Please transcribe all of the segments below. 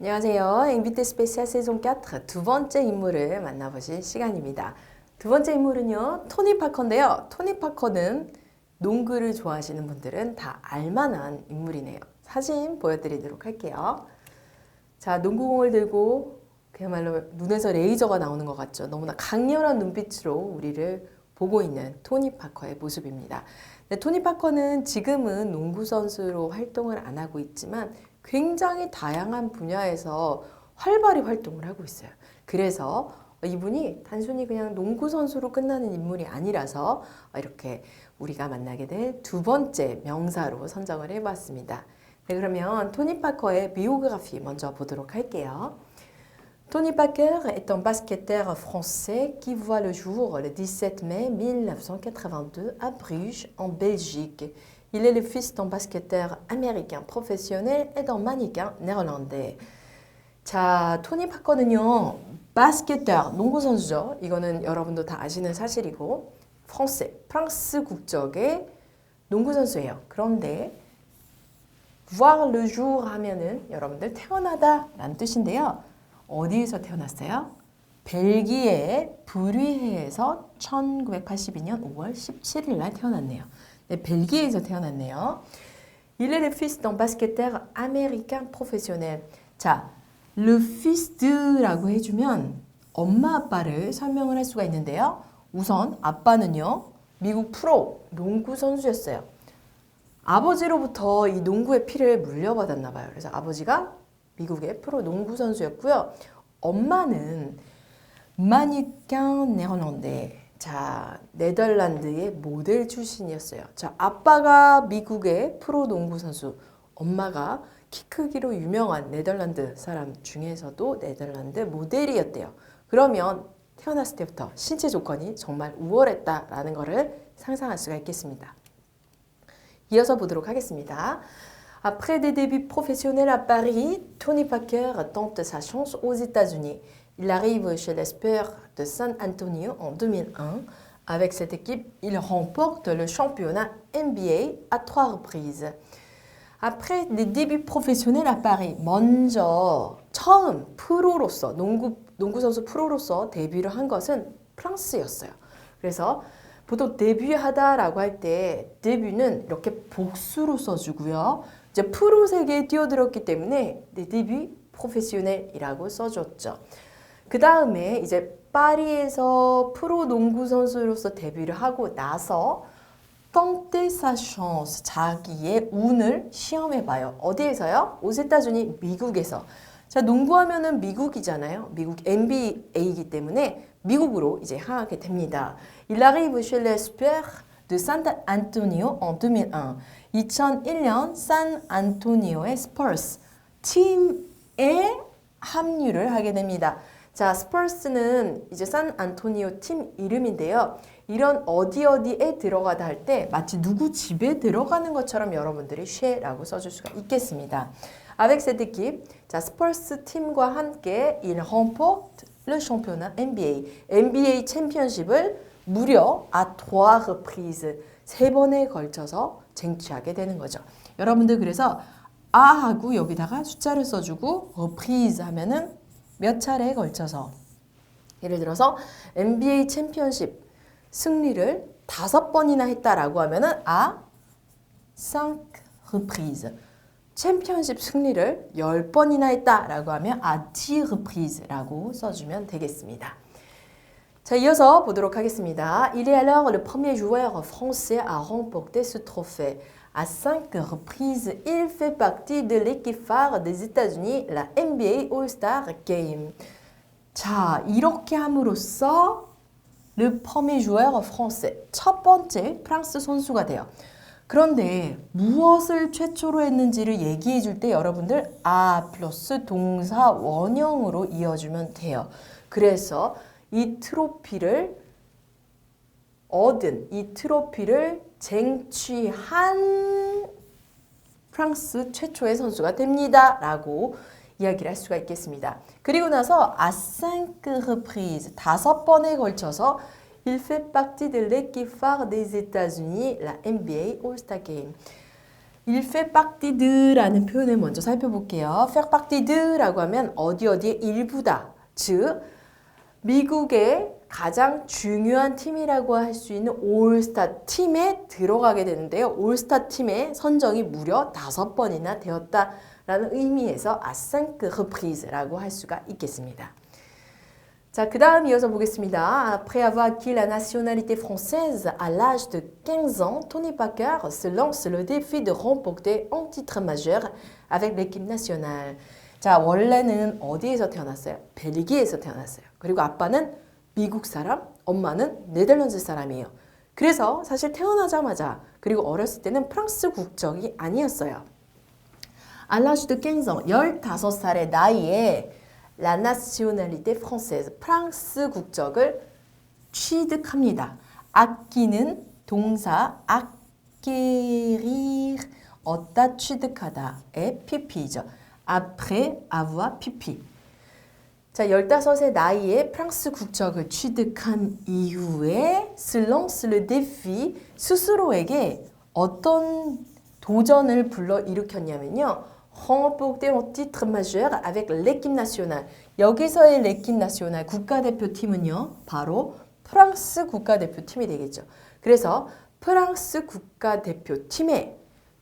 안녕하세요. 앵비트 스페셜 세종 4 두 번째 인물을 만나보실 시간입니다. 두 번째 인물은요, 토니 파커인데요. 토니 파커는 농구를 좋아하시는 분들은 다 알만한 인물이네요. 사진 보여드리도록 할게요. 자, 농구공을 들고 그야말로 눈에서 레이저가 나오는 것 같죠. 너무나 강렬한 눈빛으로 우리를 보고 있는 토니 파커의 모습입니다. 네, 토니 파커는 지금은 농구 선수로 활동을 안 하고 있지만 굉장히 다양한 분야에서 활발히 활동을 하고 있어요. 그래서 이분이 단순히 그냥 농구 선수로 끝나는 인물이 아니라서 이렇게 우리가 만나게 될 두 번째 명사로 선정을 해봤습니다. 네, 그러면 토니 파커의 비오그래피 먼저 보도록 할게요. Tony Parker est un basketteur français qui voit le jour le 17 mai 1982 à Bruges, en Belgique. Il est le fils d'un basketteur américain professionnel et d'un mannequin néerlandais. 자, 토니 파커는요, 바스켓터, 농구 선수죠. 이거는 여러분도 다 아시는 사실이고, 프랑스 국적의 농구 선수예요. 그런데 voir le jour 하면은 여러분들 태어나다 라는 뜻인데요. 어디에서 태어났어요? 벨기에 브류헤에서 1982년 5월 17일 날 태어났네요. 네, 벨기에에서 태어났네요. Il est le fils d'un basketteur américain professionnel. 자, le fils de라고 해주면 엄마 아빠를 설명을 할 수가 있는데요. 우선 아빠는요, 미국 프로 농구 선수였어요. 아버지로부터 이 농구의 피를 물려받았나 봐요. 그래서 아버지가 미국의 프로 농구 선수였고요. 엄마는 마니깐 네덜란드. 자, 네덜란드의 모델 출신이었어요. 자, 아빠가 미국의 프로 농구 선수, 엄마가 키 크기로 유명한 네덜란드 사람 중에서도 네덜란드 모델이었대요. 그러면 태어났을 때부터 신체 조건이 정말 우월했다라는 것을 상상할 수가 있겠습니다. 이어서 보도록 하겠습니다. Après des débuts professionnels à Paris, Tony Parker tente sa chance aux États-Unis. Il arrive chez les Spurs de San Antonio en 2001. Avec cette équipe, il remporte le championnat NBA à 3 reprises. Après des débuts professionnels à Paris, 먼저 처음 프로로서 농구 선수 프로로서 데뷔를 한 것은 프랑스였어요. 그래서 보통 데뷔하다라고 할 때 데뷔는 이렇게 복수로 써주고요. 이제 프로 세계에 뛰어들었기 때문에 데뷔 프로페셔널이라고 써줬죠. 그 다음에 이제 파리에서 프로 농구 선수로서 데뷔를 하고 나서 tenter sa chance, 자기의 운을 시험해봐요. 어디에서요? 오세타주니 미국에서. 자, 농구하면은 미국이잖아요. 미국 NBA이기 때문에 미국으로 이제 향하게 됩니다. Il arrive chez les Spurs de San Antonio en 2001. 2001년 산안토니오의 스퍼스 팀에 합류를 하게 됩니다. 자, 스퍼스는 이제 산안토니오 팀 이름인데요. 이런 어디에 들어가다 할 때 마치 누구 집에 들어가는 것처럼 여러분들이 쉐라고 써줄 수가 있겠습니다. Avec cette équipe, 자, 스퍼스 팀과 함께 il remporte le championnat NBA. NBA 챔피언십을 무려 à 3 reprises, 3번에 걸쳐서 쟁취하게 되는 거죠. 여러분들 그래서 아 하고 여기다가 숫자를 써주고 reprise 하면은 몇 차례에 걸쳐서, 예를 들어서 NBA 챔피언십 승리를 5번이나 했다라고 하면은 아 5 reprises. 챔피언십 승리를 10번이나 했다라고 하면 à 10 reprises 라고 써주면 되겠습니다. 자, 이어서 보도록 하겠습니다. Il est alors le premier joueur français à remporter ce trophée. À 5 reprises, il fait partie de l'équipe phare des États-Unis, la NBA All-Star Game. 자, 이렇게 함으로써 le premier joueur français, 첫 번째 프랑스 선수가 돼요. 그런데 무엇을 최초로 했는지를 얘기해 줄 때 여러분들 아 플러스 동사 원형으로 이어주면 돼요. 그래서 이 트로피를 얻은, 이 트로피를 쟁취한 프랑스 최초의 선수가 됩니다. 라고 이야기를 할 수가 있겠습니다. 그리고 나서 à 5 reprises, 5번에 걸쳐서 Il fait partie de l'équipe phare des États-Unis, la NBA All-Star Game. Il fait partie de라는 표현을 먼저 살펴볼게요. faire partie de라고 하면 어디의 일부다. 즉 미국의 가장 중요한 팀이라고 할 수 있는 올스타 팀에 들어가게 되는데요. 올스타 팀의 선정이 무려 5번이나 되었다라는 의미에서 à 5 reprises,라고 할 수가 있겠습니다. 자, 그 다음 이어서 보겠습니다. Après avoir acquis la nationalité française à l'âge de 15 ans, Tony Parker se lance le défi de remporter un titre majeur avec l'équipe nationale. 자, 원래는 어디에서 태어났어요? 벨기에에서 태어났어요. 그리고 아빠는 미국 사람, 엄마는 네덜란드 사람이에요. 그래서 사실 태어나자마자 그리고 어렸을 때는 프랑스 국적이 아니었어요. À l'âge de 15 ans, 15살의 나이에 La nationalité française, 프랑스 국적을 취득합니다. acquis는 동사 acquérir, 얻다 취득하다의 pp이죠. après avoir pp. 자, 15의 나이에 프랑스 국적을 취득한 이후에 se lance le défi, 스스로에게 어떤 도전을 불러일으켰냐면요. remporter un titre majeur avec l'équipe nationale. 여기서의 l'équipe nationale 국가대표팀은요. 바로 프랑스 국가대표팀이 되겠죠. 그래서 프랑스 국가대표팀의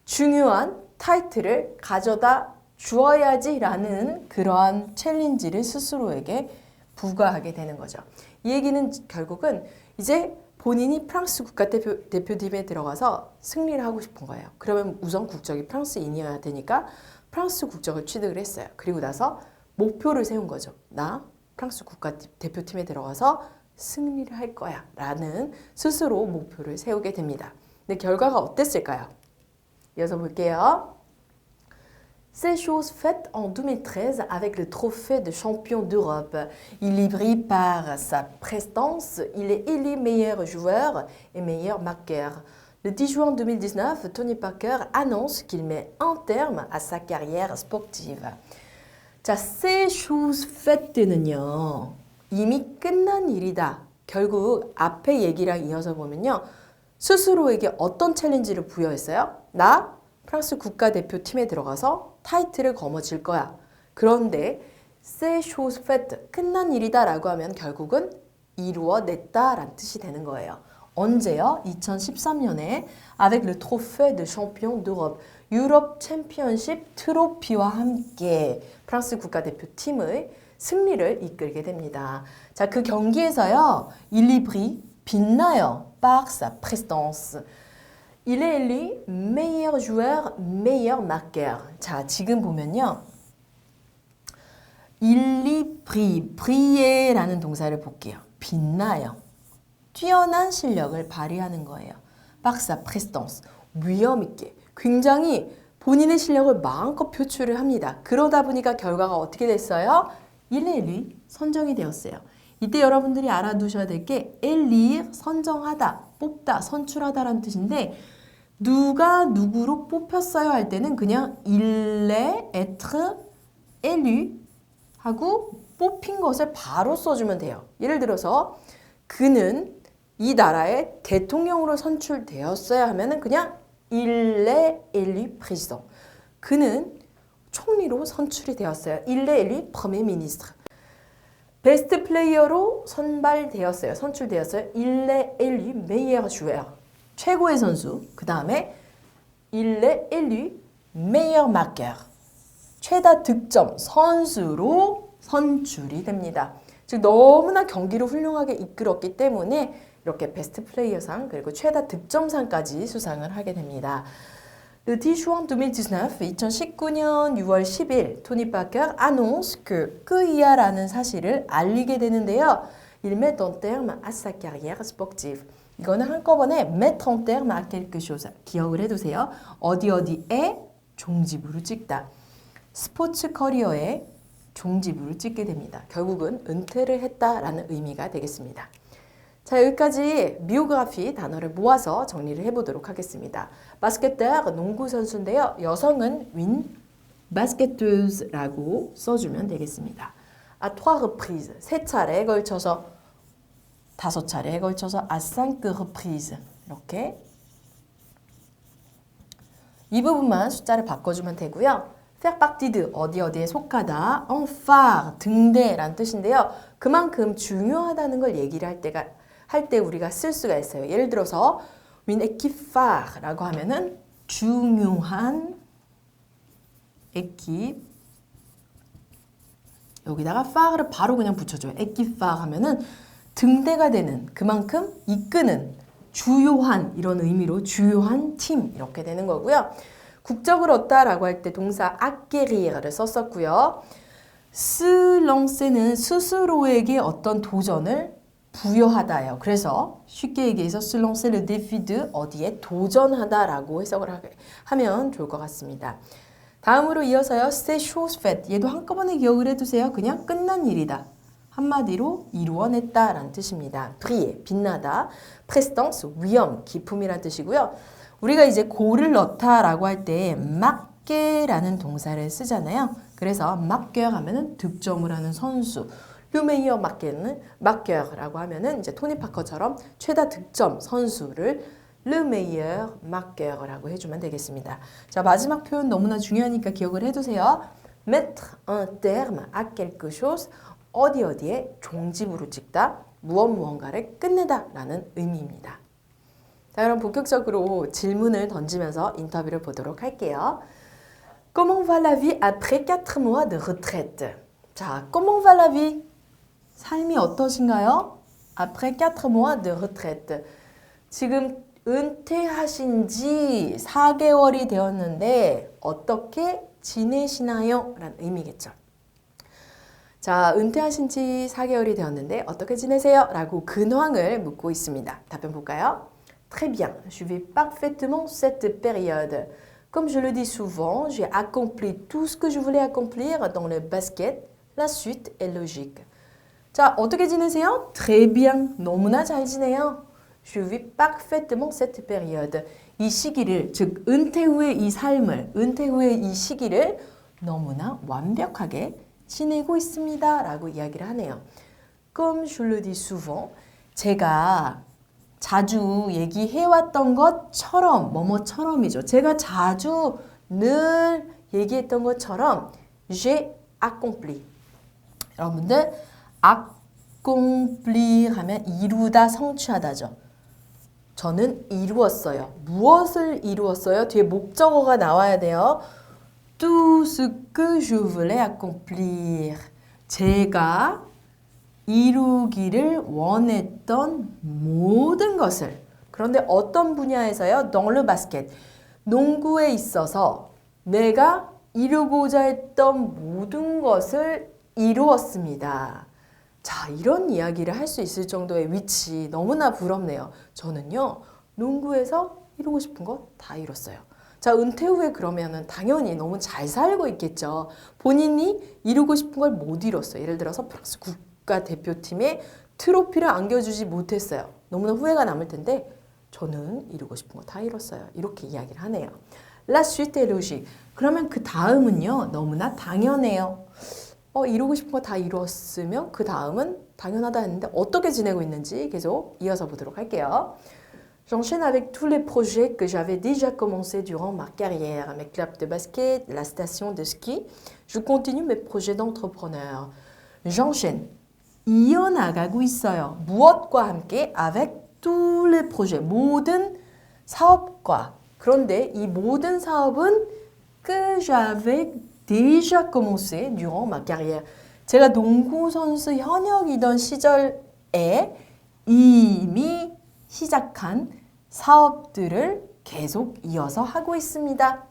중요한 타이틀을 가져다 주어야지라는 그러한 챌린지를 스스로에게 부과하게 되는 거죠. 이 얘기는 결국은 이제 본인이 프랑스 국가대표팀에 들어가서 승리를 하고 싶은 거예요. 그러면 우선 국적이 프랑스인이어야 되니까 프랑스 국적을 취득을 했어요. 그리고 나서 목표를 세운 거죠. 나 프랑스 국가대표팀에 들어가서 승리를 할 거야 라는 스스로 목표를 세우게 됩니다. 근데 결과가 어땠을까요? 이어서 볼게요. C'est chose faite en 2013 avec le trophée de champion d'Europe. Il y brille par sa prestance. Il est élu meilleur joueur et meilleur marqueur. Le 10 juin 2019, Tony Parker annonce qu'il met un terme à sa carrière sportive. 자, c'est chose faite는요. 이미 끝난 일이다. 결국 앞에 얘기랑 이어서 보면요. 스스로에게 어떤 챌린지를 부여했어요? 나 프랑스 국가대표팀에 들어가서 타이틀을 거머쥘 거야. 그런데 c'est chose faite, 끝난 일이다 라고 하면 결국은 이루어냈다 라는 뜻이 되는 거예요. 언제요? 2013년에 avec le trophée de champion d'Europe, 유럽 챔피언십 트로피와 함께 프랑스 국가대표팀의 승리를 이끌게 됩니다. 자, 그 경기에서요. il y brille, 빛나요. par sa prestance. Il est élu meilleur joueur, meilleur marqueur. 자, 지금 보면요. il y brille, brille라는 동사를 볼게요. 빛나요. 뛰어난 실력을 발휘하는 거예요. par sa prestance. 위험 있게. 굉장히 본인의 실력을 마음껏 표출을 합니다. 그러다 보니까 결과가 어떻게 됐어요? il est élu, 선정이 되었어요. 이때 여러분들이 알아두셔야 될 게 élire, 선정하다, 뽑다, 선출하다라는 뜻인데 누가 누구로 뽑혔어요 할 때는 그냥 il est être élu 하고 뽑힌 것을 바로 써주면 돼요. 예를 들어서 그는 이 나라의 대통령으로 선출되었어야 하면은 그냥 il est élu président. 그는 총리로 선출이 되었어요. il est élu premier ministre. 베스트 플레이어로 선발되었어요. 선출되었어요. il est élu meilleur joueur. 최고의 선수. 그 다음에 il est élu meilleur marqueur. 최다 득점 선수로 선출이 됩니다. 즉 너무나 경기를 훌륭하게 이끌었기 때문에 이렇게 베스트 플레이어상 그리고 최다 득점상까지 수상을 하게 됩니다. Le 10 juin 2019, 2019년 6월 10일, 토니 파커 annonce que 이하라는 사실을 알리게 되는데요. Il met un terme à sa carrière sportive. 이거는 한꺼번에 mettre un terme à quelque chose. 기억을 해두세요. 어디에 종지부를 찍다. 스포츠 커리어에 종지부를 찍게 됩니다. 결국은 은퇴를 했다라는 의미가 되겠습니다. 자, 여기까지 비오그래피 단어를 모아서 정리를 해보도록 하겠습니다. 바스켓터, 농구 선수인데요. 여성은 윈 바스켓테우스라고 써주면 되겠습니다. à trois reprises, 3차례에 걸쳐서 5차례에 걸쳐서 à 5 reprises 이렇게 이 부분만 숫자를 바꿔주면 되고요. faire partie de 어디에 속하다, en phare 등대라는 뜻인데요. 그만큼 중요하다는 걸 얘기를 할 때 우리가 쓸 수가 있어요. 예를 들어서 une équipe phare라고 하면은 중요한 équipe 여기다가 phare를 바로 그냥 붙여줘요. équipe phare 하면은 등대가 되는 그만큼 이끄는 주요한 이런 의미로 주요한 팀 이렇게 되는 거고요. 국적을 얻다라고 할 때 동사 acquérir를 썼었고요. se lancer는 스스로에게 어떤 도전을 부여하다예요. 그래서 쉽게 얘기해서 se lancer le défi de 어디에 도전하다라고 해석을 하면 좋을 것 같습니다. 다음으로 이어서요. c'est chose faite. 얘도 한꺼번에 기억을 해두세요. 그냥 끝난 일이다. 한마디로 이루어냈다라는 뜻입니다. briller, 빛나다. prestance, 위험, 기품이라는 뜻이고요. 우리가 이제 골을 넣다라고 할 때 marquer라는 동사를 쓰잖아요. 그래서 marqueur 하면은 득점을 하는 선수. le meilleur marqueur라고 하면은 이제 토니 파커처럼 최다 득점 선수를 le meilleur marqueur라고 해주면 되겠습니다. 자, 마지막 표현 너무나 중요하니까 기억을 해두세요. mettre un terme à quelque chose 어디에 종집으로 찍다 무언가를 끝내다 라는 의미입니다. 자, 그럼 본격적으로 질문을 던지면서 인터뷰를 보도록 할게요. Comment va la vie après 4 mois de retraite? 자, comment va la vie? 삶이 어떠신가요? Après 4 mois de retraite. 지금 은퇴하신 지 4개월이 되었는데 어떻게 지내시나요? 라는 의미겠죠. 자, 은퇴하신 지 4개월이 되었는데 어떻게 지내세요? 라고 근황을 묻고 있습니다. 답변 볼까요? Très bien, je vis parfaitement cette période. Comme je le dis souvent, j'ai accompli tout ce que je voulais accomplir dans le basket. La suite est logique. 자, 어떻게 지내세요? Très bien, 너무나 잘 지내요. Je vis parfaitement cette période. 이 시기를, 즉 은퇴 후의 이 삶을, 은퇴 후의 이 시기를 너무나 완벽하게 지내고 있습니다. 라고 이야기를 하네요. Comme je le dis souvent, 제가 자주 얘기해왔던 것처럼, 뭐뭐처럼이죠. 제가 자주 늘 얘기했던 것처럼 j'ai accompli. 여러분들 accomplir 하면 이루다, 성취하다죠. 저는 이루었어요. 무엇을 이루었어요? 뒤에 목적어가 나와야 돼요. Tout ce que je voulais accomplir. 제가 이루기를 원했던 모든 것을. 그런데 어떤 분야에서요? Dans le basket. 농구에 있어서 내가 이루고자 했던 모든 것을 이루었습니다. 자, 이런 이야기를 할 수 있을 정도의 위치 너무나 부럽네요. 저는요, 농구에서 이루고 싶은 거 다 이뤘어요. 자, 은퇴 후에 그러면은 당연히 너무 잘 살고 있겠죠. 본인이 이루고 싶은 걸 못 이뤘어요. 예를 들어서 프랑스 국가대표팀에 트로피를 안겨주지 못했어요. 너무나 후회가 남을 텐데 저는 이루고 싶은 거 다 이뤘어요. 이렇게 이야기를 하네요. La suite est logique. 그러면 그 다음은요, 너무나 당연해요. 이루고 싶은 거 다 이뤘으면 그 다음은 당연하다 했는데 어떻게 지내고 있는지 계속 이어서 보도록 할게요. J'enchaîne avec tous les projets que j'avais déjà commencé durant ma carrière, mes clubs de basket, la station de ski. Je continue mes projets d'entrepreneur. J'enchaîne. 이어나가고 있어요. 무엇과 함께? Avec tous les projets. 모든 사업과. 그런데 이 모든 사업은 que j'avais déjà commencé durant ma carrière. 제가 농구 선수 현역이던 시절에 이미 시작한 사업들을 계속 이어서 하고 있습니다.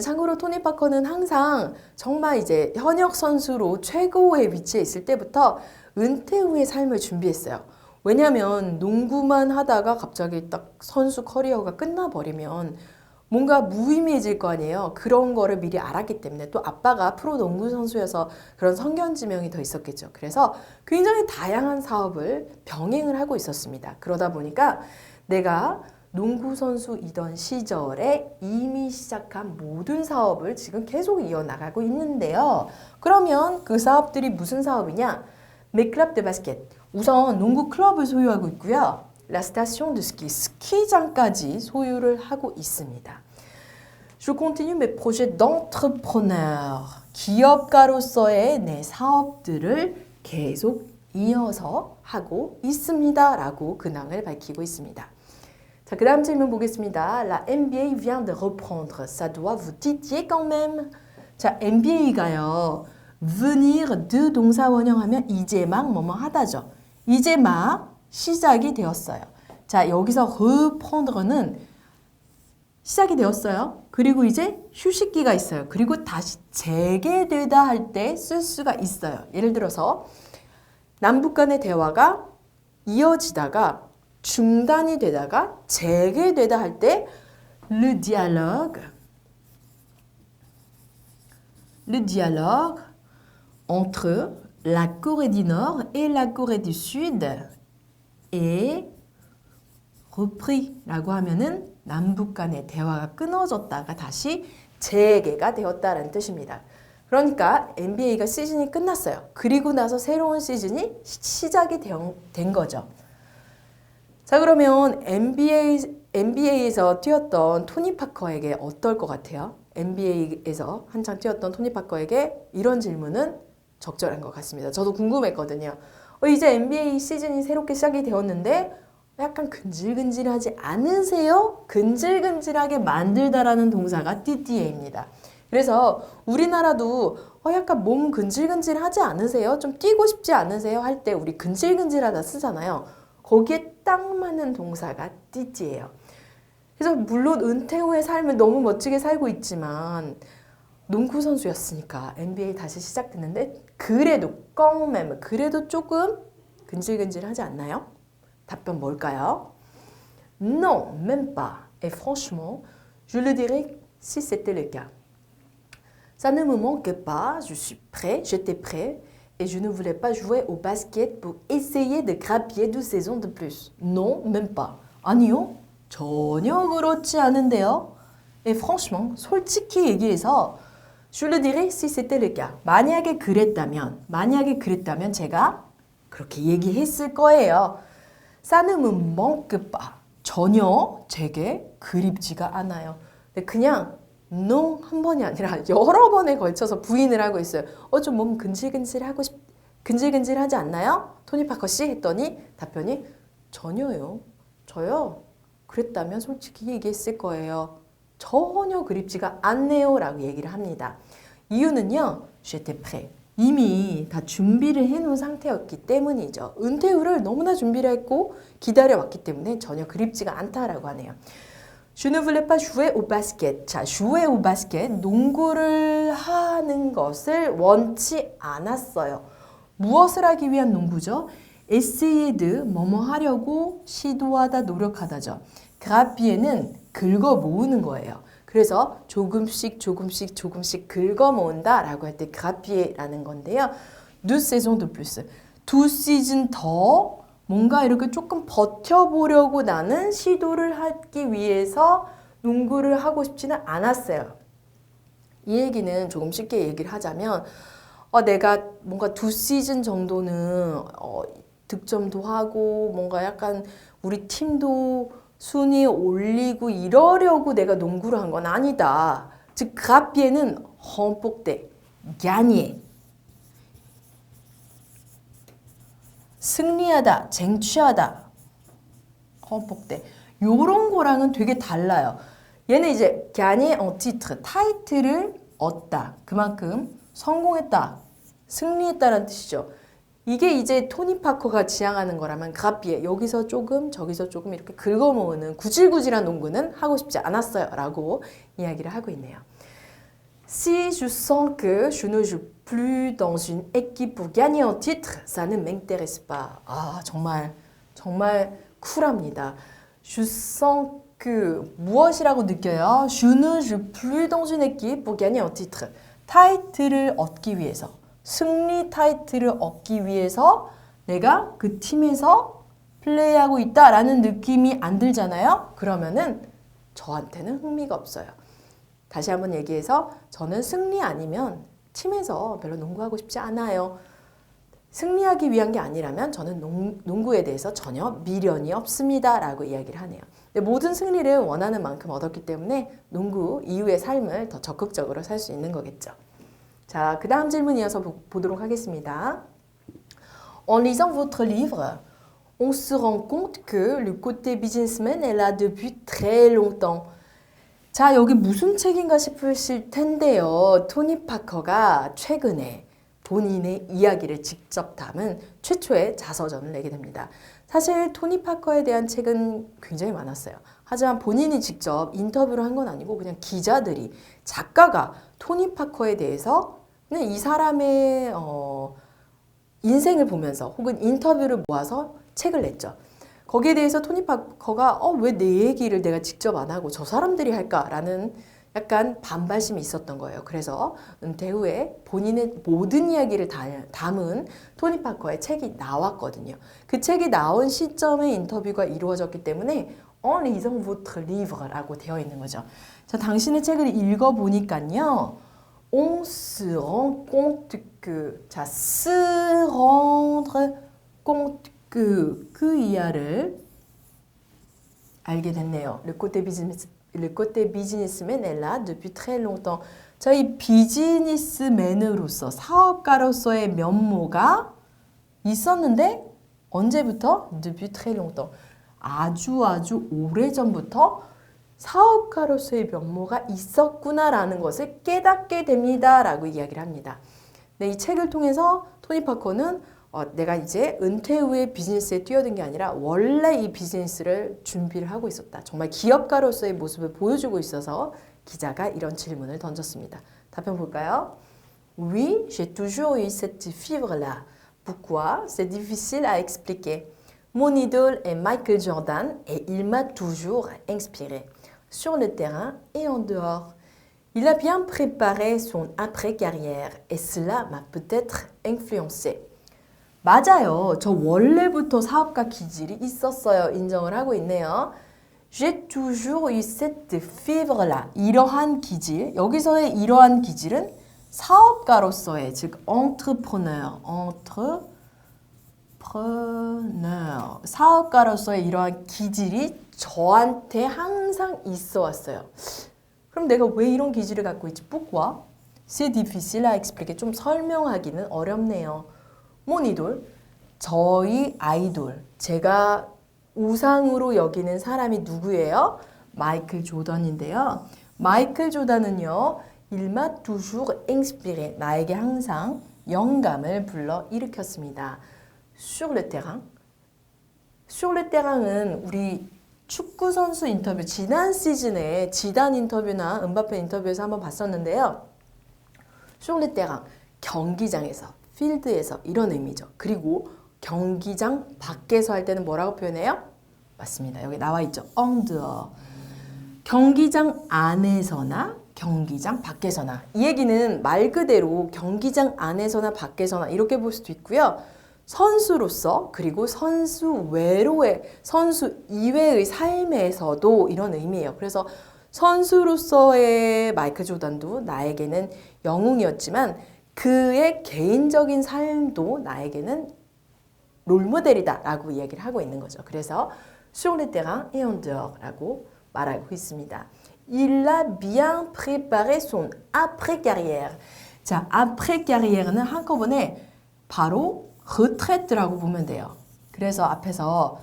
참고로 토니 파커는 항상 정말 이제 현역 선수로 최고의 위치에 있을 때부터 은퇴 후의 삶을 준비했어요. 왜냐하면 농구만 하다가 갑자기 딱 선수 커리어가 끝나버리면 뭔가 무의미해질 거 아니에요. 그런 거를 미리 알았기 때문에 또 아빠가 프로 농구 선수여서 그런 성견지명이 더 있었겠죠. 그래서 굉장히 다양한 사업을 병행을 하고 있었습니다. 그러다 보니까 내가 농구 선수이던 시절에 이미 시작한 모든 사업을 지금 계속 이어나가고 있는데요. 그러면 그 사업들이 무슨 사업이냐? Mes clubs de basket. 우선 농구 클럽을 소유하고 있고요. La station de ski. 스키장까지 소유를 하고 있습니다. Je continue mes projets d'entrepreneur. 기업가로서의 내 사업들을 계속 이어서 하고 있습니다. 라고 근황을 밝히고 있습니다. 자, 그 다음 질문 보겠습니다. La NBA vient de reprendre. Ça doit vous titiller quand même. 자, NBA가요. venir de 동사 원형하면 이제 막 뭐뭐 하다죠. 이제 막 시작이 되었어요. 자, 여기서 reprendre는 시작이 되었어요. 그리고 이제 휴식기가 있어요. 그리고 다시 재개되다 할 때 쓸 수가 있어요. 예를 들어서 남북 간의 대화가 이어지다가 중단이 되다가 재개되다 할 때 le dialogue entre la Corée du Nord et la Corée du Sud est repris 라고 하면은 남북 간의 대화가 끊어졌다가 다시 재개가 되었다는 뜻입니다. 그러니까 NBA가 시즌이 끝났어요. 그리고 나서 새로운 시즌이 시작이 된 거죠. 자, 그러면 NBA에서 뛰었던 토니 파커에게 어떨 것 같아요? NBA에서 한창 뛰었던 토니 파커에게 이런 질문은 적절한 것 같습니다. 저도 궁금했거든요. 이제 NBA 시즌이 새롭게 시작이 되었는데 약간 근질근질하지 않으세요? 근질근질하게 만들다라는 동사가 띠띠에입니다. 그래서 우리나라도 약간 몸 근질근질하지 않으세요? 좀 뛰고 싶지 않으세요? 할 때 우리 근질근질하다 쓰잖아요. 거기에 딱 맞는 동사가 띠띠예요. 그래서 물론 은퇴 후의 삶을 너무 멋지게 살고 있지만 농구 선수였으니까 NBA 다시 시작됐는데 그래도 껌맴 그래도 조금 근질근질하지 않나요? 답변 뭘까요? Non, même pas. Et franchement, je le dirais si c'était le cas. Ça ne me manque pas, je suis prêt, j'étais prêt et je ne voulais pas jouer au basket pour essayer de grappiller 12 saisons de plus. Non, même pas. 아니요, 전혀 그렇지 않은데요. Et franchement, 솔직히 얘기해서 je le dirais si c'était le cas. 만약에 그랬다면 제가 그렇게 얘기했을 거예요. Ça ne me manque pas. 전혀 제게 그립지가 않아요. 근데 그냥 no 한 번이 아니라 여러 번에 걸쳐서 부인을 하고 있어요. 좀 몸 근질근질하지 않나요? 토니 파커 씨 했더니 답변이 전혀요. 저요. 그랬다면 솔직히 얘기했을 거예요. 전혀 그립지가 않네요. 라고 얘기를 합니다. 이유는요. j'étais prêt. 이미 다 준비를 해놓은 상태였기 때문이죠. 은퇴 후를 너무나 준비를 했고 기다려왔기 때문에 전혀 그립지가 않다라고 하네요. Je ne voulais pas jouer au basket. 자, jouer au basket, 농구를 하는 것을 원치 않았어요. 무엇을 하기 위한 농구죠? essayer de, 뭐뭐 하려고 시도하다, 노력하다죠. grappiller는 긁어 모으는 거예요. 그래서 조금씩 긁어 모은다 라고 할 때 grappiller라는 건데요. 2 saisons de plus. 2 시즌 더 뭔가 이렇게 조금 버텨보려고 나는 시도를 하기 위해서 농구를 하고 싶지는 않았어요. 이 얘기는 조금 쉽게 얘기를 하자면 내가 뭔가 2 시즌 정도는 득점도 하고 뭔가 약간 우리 팀도 순위 올리고 이러려고 내가 농구를 한 건 아니다. 즉 grappiller는 remporter, gagner. 승리하다, 쟁취하다. remporter. 요런 거랑은 되게 달라요. 얘는 이제 gagner en titre, 타이틀을 얻다. 그만큼 성공했다, 승리했다라는 뜻이죠. 이게 이제 토니 파커가 지향하는 거라면 grappiller, 여기서 조금 저기서 조금 이렇게 긁어모으는 구질구질한 농구는 하고 싶지 않았어요 라고 이야기를 하고 있네요. Si je sens que je ne joue plus dans une équipe pour gagner un titre, ça ne m'intéresse pas. 정말 쿨합니다. Je sens que 무엇이라고 느껴요? Je ne joue plus dans une équipe pour gagner un titre. 타이틀을 얻기 위해서, 승리 타이틀을 얻기 위해서 내가 그 팀에서 플레이하고 있다라는 느낌이 안 들잖아요? 그러면은 저한테는 흥미가 없어요. 다시 한번 얘기해서 저는 승리 아니면 팀에서 별로 농구하고 싶지 않아요. 승리하기 위한 게 아니라면 저는 농구에 대해서 전혀 미련이 없습니다. 라고 이야기를 하네요. 모든 승리를 원하는 만큼 얻었기 때문에 농구 이후의 삶을 더 적극적으로 살 수 있는 거겠죠. 자, 그 다음 질문 이어서 보도록 하겠습니다. En lisant votre livre, on se rend compte que le côté businessman est là depuis très longtemps. 자, 여기 무슨 책인가 싶으실 텐데요. 토니 파커가 최근에 본인의 이야기를 직접 담은 최초의 자서전을 내게 됩니다. 사실 토니 파커에 대한 책은 굉장히 많았어요. 하지만 본인이 직접 인터뷰를 한 건 아니고 그냥 기자들이, 작가가 토니 파커에 대해서 그냥 이 사람의 인생을 보면서 혹은 인터뷰를 모아서 책을 냈죠. 거기에 대해서 토니 파커가 왜 내 얘기를 내가 직접 안 하고 저 사람들이 할까라는 약간 반발심이 있었던 거예요. 그래서 은퇴 후에 본인의 모든 이야기를 담은 토니 파커의 책이 나왔거든요. 그 책이 나온 시점에 인터뷰가 이루어졌기 때문에 En lisant votre livre라고 되어 있는 거죠. 자, 당신의 책을 읽어보니까요. On se rend compte que, 자, se rendre compte que, 그 이하를 알게 됐네요. Le côté businessman est là depuis très longtemps. 저희 비즈니스맨으로서, 사업가로서의 면모가 있었는데 언제부터? Depuis très longtemps. 아주 오래전부터 사업가로서의 면모가 있었구나라는 것을 깨닫게 됩니다. 라고 이야기를 합니다. 네, 이 책을 통해서 토니 파커는 내가 이제 은퇴 후에 비즈니스에 뛰어든 게 아니라 원래 이 비즈니스를 준비를 하고 있었다. 정말 기업가로서의 모습을 보여주고 있어서 기자가 이런 질문을 던졌습니다. 답변 볼까요? Oui, j'ai toujours eu cette fibre-là. Pourquoi? C'est difficile à expliquer. Mon idole est Michael Jordan et il m'a toujours inspiré, sur le terrain et en dehors. Il a bien préparé son après-carrière et cela m'a peut-être influencé. 맞아요. 저 원래부터 사업가 기질이 있었어요. 인정을 하고 있네요. J'ai toujours eu cette fibre-là. 이러한 기질, 여기서의 이러한 기질은 사업가로서의, 즉 entrepreneur, 사업가로서의 이러한 기질이 저한테 항상 있어 왔어요. 그럼 내가 왜 이런 기질을 갖고 있지? Pourquoi? C'est difficile à expliquer. 좀 설명하기는 어렵네요. Mon idole, 저희 아이돌, 제가 우상으로 여기는 사람이 누구예요? 마이클 조던인데요. 마이클 조던은요, il m'a toujours inspiré, 나에게 항상 영감을 불러 일으켰습니다. Sur le terrain, sur le terrain은 우리 축구 선수 인터뷰, 지난 시즌에 지단 인터뷰나 은바페 인터뷰에서 한번 봤었는데요. Sur le terrain, 경기장에서, 필드에서 이런 의미죠. 그리고 경기장 밖에서 할 때는 뭐라고 표현해요? 맞습니다. 여기 나와 있죠. En dehors. 경기장 안에서나 경기장 밖에서나. 이 얘기는 말 그대로 경기장 안에서나 밖에서나 이렇게 볼 수도 있고요. 선수로서 그리고 선수 외로의, 선수 이외의 삶에서도 이런 의미예요. 그래서 선수로서의 마이클 조던도 나에게는 영웅이었지만 그의 개인적인 삶도 나에게는 롤모델이다 라고 이야기를 하고 있는 거죠. 그래서 sur le terrain et en dehors 라고 말하고 있습니다. Il a bien préparé son après-carrière. 자, après-carrière는 한꺼번에 바로 retraite라고 보면 돼요. 그래서 앞에서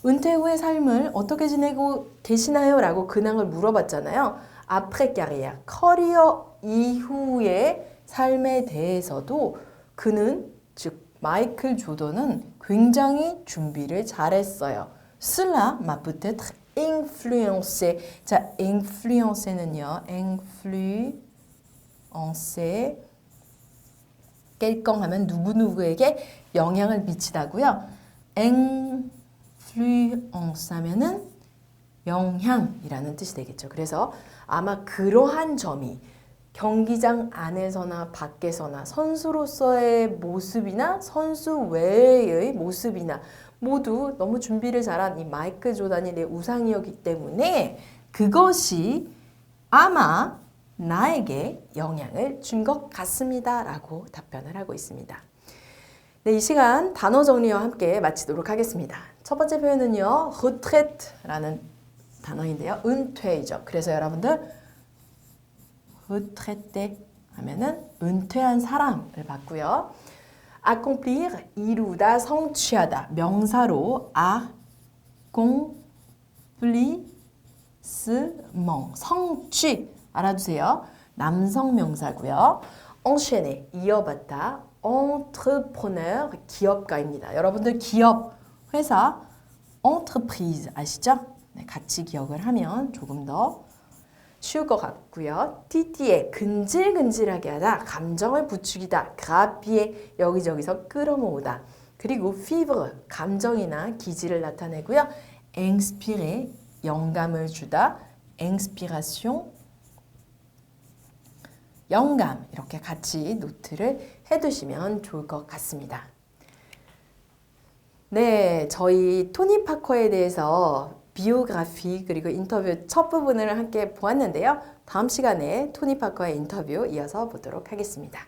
은퇴 후의 삶을 어떻게 지내고 계시나요? 라고 근황을 물어봤잖아요. après-carrière, 커리어 이후의 삶에 대해서도 그는, 즉 마이클 조던은 굉장히 준비를 잘했어요. Cela m'a peut-être influencé. 자, influence는요. influencer. quelqu'un 하면 누구누구에게 영향을 미치다고요. influence 하면은 영향이라는 뜻이 되겠죠. 그래서 아마 그러한 점이 경기장 안에서나 밖에서나 선수로서의 모습이나 선수 외의 모습이나 모두 너무 준비를 잘한 이 마이클 조던이 내 우상이었기 때문에 그것이 아마 나에게 영향을 준 것 같습니다. 라고 답변을 하고 있습니다. 네, 이 시간 단어 정리와 함께 마치도록 하겠습니다. 첫 번째 표현은요, retraite라는 단어인데요. 은퇴이죠. 그래서 여러분들 retraité 하면은 은퇴한 사람을 봤고요. accomplir, 이루다, 성취하다. 명사로 accomplissement, 성취 알아두세요. 남성 명사고요. enchaîner, 이어받다. entrepreneur, 기업가입니다. 여러분들 기업, 회사, entreprise 아시죠? 네, 같이 기억을 하면 조금 더 쉬울 것 같고요. titiller, 근질근질하게 하다, 감정을 부추기다, grappiller, 여기저기서 끌어모으다. 그리고 fibre, 감정이나 기질을 나타내고요. inspirer, 영감을 주다, inspiration, 영감, 이렇게 같이 노트를 해두시면 좋을 것 같습니다. 네, 저희 토니 파커에 대해서 비오그래피 그리고 인터뷰 첫 부분을 함께 보았는데요. 다음 시간에 토니 파커의 인터뷰 이어서 보도록 하겠습니다.